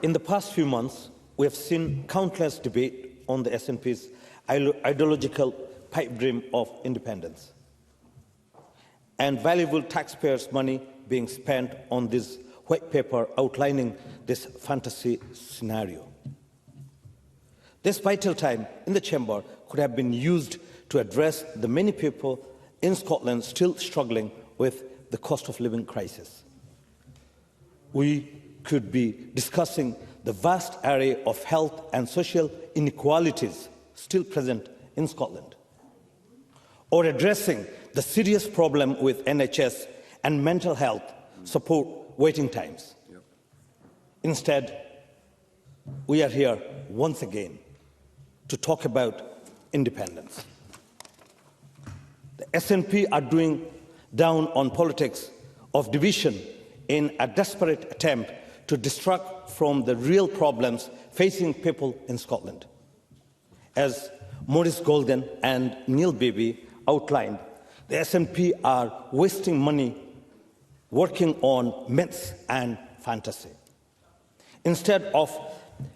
In the past few months, we have seen countless debate on the SNP's ideological pipe dream of independence and valuable taxpayers' money being spent on this white paper outlining this fantasy scenario. This vital time in the Chamber could have been used to address the many people in Scotland still struggling with the cost of living crisis. We could be discussing the vast array of health and social inequalities still present in Scotland, or addressing the serious problem with NHS and mental health support waiting times. Instead, we are here once again to talk about independence. The SNP are doing down on politics of division in a desperate attempt to distract from the real problems facing people in Scotland. As Maurice Golden and Neil Beebe outlined, the SNP are wasting money working on myths and fantasy. Instead of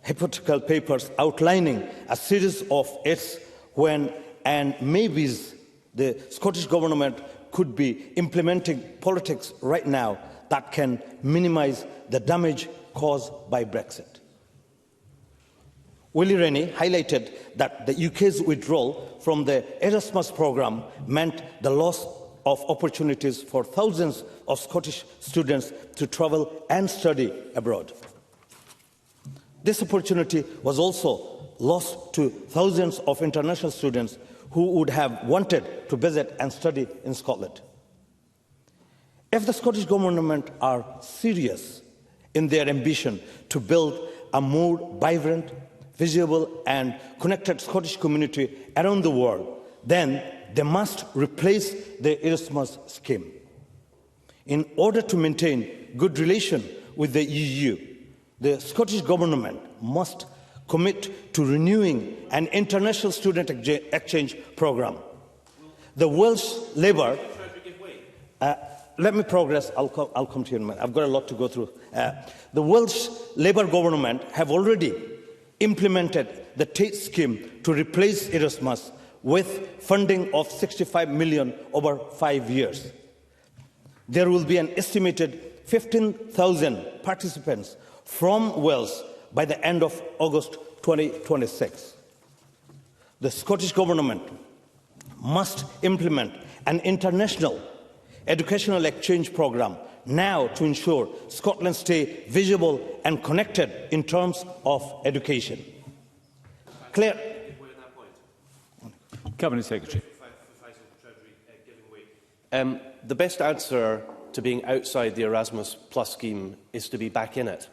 hypothetical papers outlining a series of ifs, when, and maybes, the Scottish Government could be implementing politics right now that can minimise the damage caused by Brexit. Willie Rennie highlighted that the UK's withdrawal from the Erasmus programme meant the loss of opportunities for thousands of Scottish students to travel and study abroad. This opportunity was also lost to thousands of international students who would have wanted to visit and study in Scotland. If the Scottish Government are serious in their ambition to build a more vibrant, visible and connected Scottish community around the world, then they must replace the Erasmus scheme. In order to maintain good relations with the EU, the Scottish Government must commit to renewing an international student exchange programme. The Welsh Labour... let me progress. I'll come to you in a minute. I've got a lot to go through. The Welsh Labour government have already implemented the Tate scheme to replace Erasmus with funding of 65 million over 5 years. There will be an estimated 15,000 participants from Wales by the end of August 2026. The Scottish Government must implement an international educational exchange programme now to ensure Scotland stay visible and connected in terms of education. Claire. Cabinet Secretary. The best answer to being outside the Erasmus Plus scheme is to be back in it.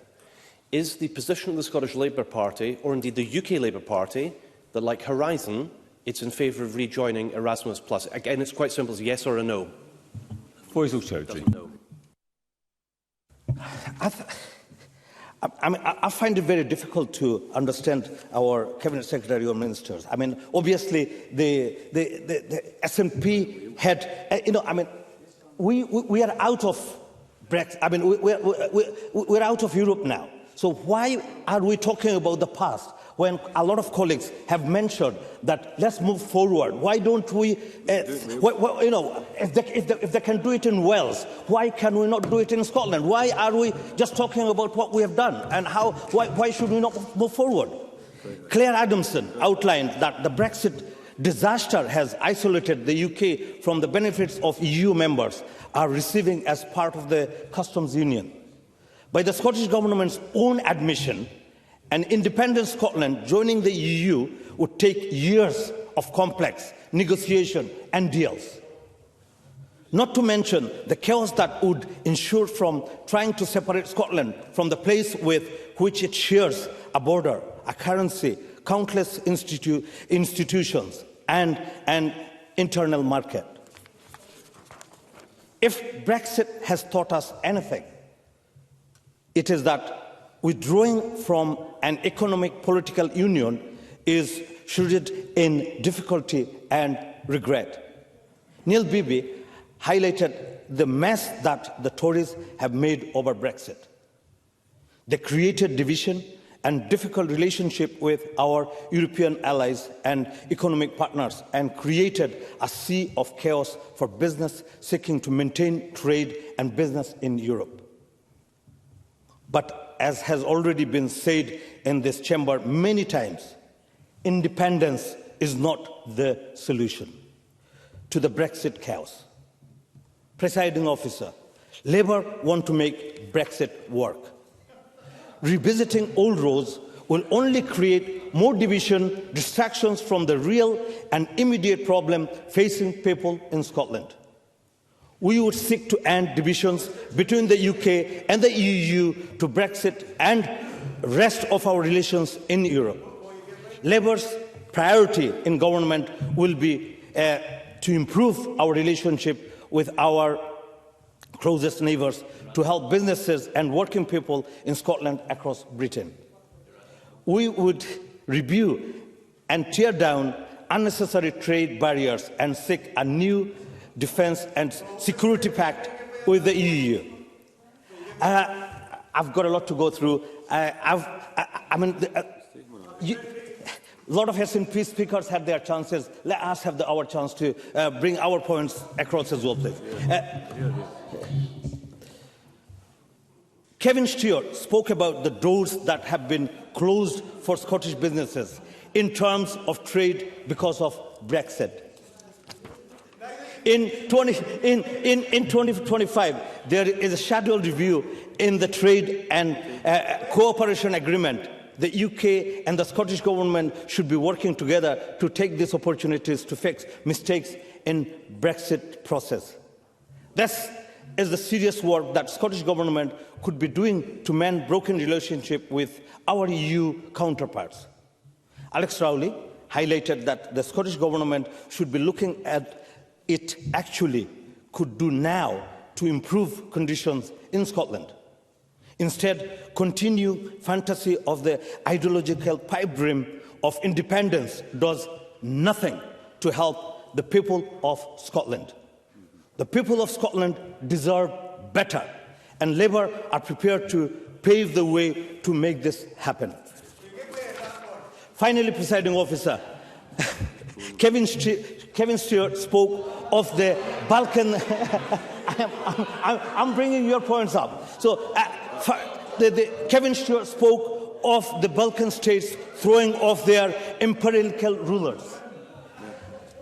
Is the position of the Scottish Labour Party, or indeed the UK Labour Party, that, like Horizon, it's in favour of rejoining Erasmus Plus? Again, it's quite simple, it's a yes or a no. Faisal Chowdhury. I find it very difficult to understand our Cabinet Secretary or ministers. I mean, obviously, the SNP had, we are out of Brexit. I mean, we're out of Europe now. So why are we talking about the past when a lot of colleagues have mentioned that let's move forward? Why don't we, if they can do it in Wales, why can we not do it in Scotland? Why are we just talking about what we have done and how? Why should we not move forward? Claire Adamson outlined that the Brexit disaster has isolated the UK from the benefits of EU members are receiving as part of the customs union. By the Scottish Government's own admission, an independent Scotland joining the EU would take years of complex negotiation and deals. Not to mention the chaos that would ensue from trying to separate Scotland from the place with which it shares a border, a currency, countless institutions, and an internal market. If Brexit has taught us anything, it is that withdrawing from an economic political union is shrouded in difficulty and regret. Neil Beebe highlighted the mess that the Tories have made over Brexit. They created division and difficult relationship with our European allies and economic partners, and created a sea of chaos for business seeking to maintain trade and business in Europe. But as has already been said in this chamber many times, independence is not the solution to the Brexit chaos. Presiding officer, Labour want to make Brexit work. Revisiting old roads will only create more division, distractions from the real and immediate problem facing people in Scotland. We would seek to end divisions between the UK and the EU to Brexit and rest of our relations in Europe. Labour's priority in government will be to improve our relationship with our closest neighbours, to help businesses and working people in Scotland across Britain. We would review and tear down unnecessary trade barriers and seek a new defence and security pact with the EU. I've got a lot to go through. A lot of SNP speakers had their chances. Let us have our chance to bring our points across as well, please. Kevin Stewart spoke about the doors that have been closed for Scottish businesses in terms of trade because of Brexit. In 2025, there is a scheduled review in the trade and cooperation agreement. The UK and the Scottish government should be working together to take these opportunities to fix mistakes in Brexit process. This is the serious work that Scottish government could be doing to mend broken relationship with our EU counterparts. Alex Rowley highlighted that the Scottish government should be looking at it actually could do now to improve conditions in Scotland. Instead, continue fantasy of the ideological pipe dream of independence does nothing to help the people of Scotland. The people of Scotland deserve better, and Labour are prepared to pave the way to make this happen. Finally, presiding officer, Kevin Stewart spoke of the Balkan. I'm bringing your points up. So, Kevin Stewart spoke of the Balkan states throwing off their imperial rulers.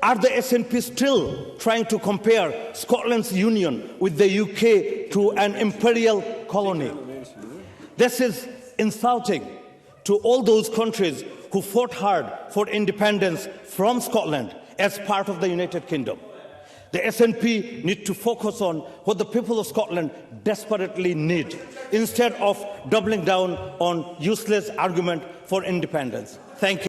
Are the SNP still trying to compare Scotland's union with the UK to an imperial colony? This is insulting to all those countries who fought hard for independence from Scotland as part of the United Kingdom. The SNP need to focus on what the people of Scotland desperately need, instead of doubling down on useless argument for independence. Thank you.